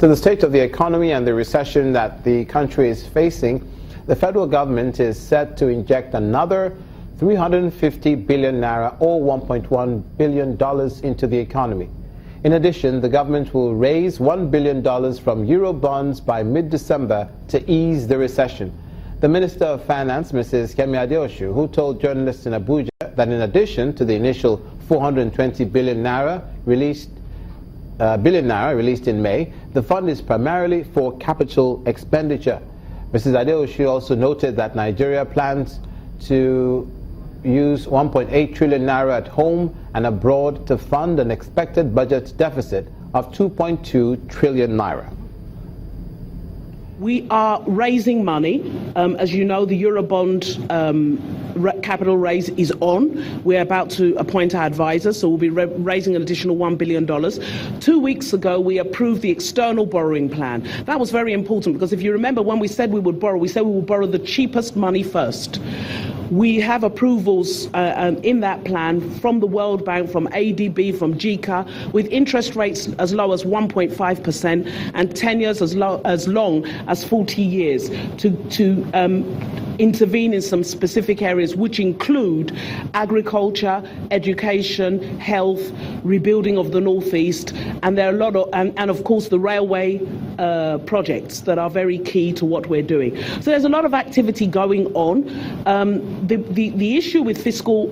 To the state of the economy and the recession that the country is facing, the federal government is set to inject another 350 billion naira or $1.1 billion into the economy. In addition, the government will raise $1 billion from Euro bonds by mid-December to ease the recession. The Minister of Finance, Mrs. Kemi Adeosu, who told journalists in Abuja that in addition to the initial 420 billion naira released in May, the fund is primarily for capital expenditure. Mrs. Adeosu also noted that Nigeria plans to use 1.8 trillion naira at home and abroad to fund an expected budget deficit of 2.2 trillion naira. We are raising money. As you know, the Eurobond capital raise is on. We're about to appoint our advisors, so we'll be raising an additional $1 billion. 2 weeks ago, we approved the external borrowing plan. That was very important because if you remember when we said we would borrow, we said we would borrow the cheapest money first. We have approvals in that plan from the World Bank, from ADB, from GCA, with interest rates as low as 1.5% and tenures as long as 40 years to intervene in some specific areas, which include agriculture, education, health, rebuilding of the Northeast, and there are a lot of, and of course the railway projects that are very key to what we're doing. So there's a lot of activity going on. The issue with fiscal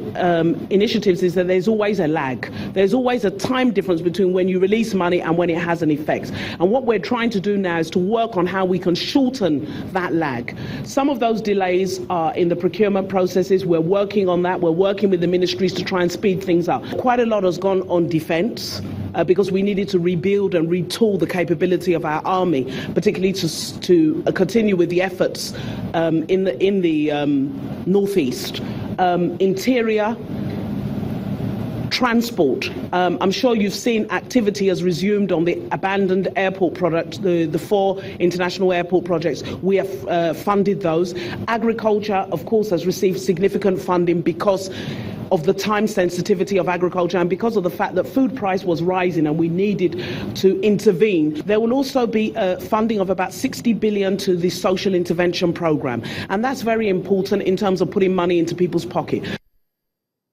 initiatives is that there's always a lag. There's always a time difference between when you release money and when it has an effect. And what we're trying to do now is to work on how we can shorten that lag. Some of those delays are in the procurement processes. We're working on that. We're working with the ministries to try and speed things up. Quite a lot has gone on defence because we needed to rebuild and retool the capability of our army, particularly to continue with the efforts in the Northeast. Interior, transport. I'm sure you've seen activity has resumed on the abandoned airport project, the 4 international airport projects. We have funded those. Agriculture, of course, has received significant funding because of the time sensitivity of agriculture and because of the fact that food price was rising and we needed to intervene. There will also be funding of about 60 billion to the social intervention program, and that's very important in terms of putting money into people's pocket.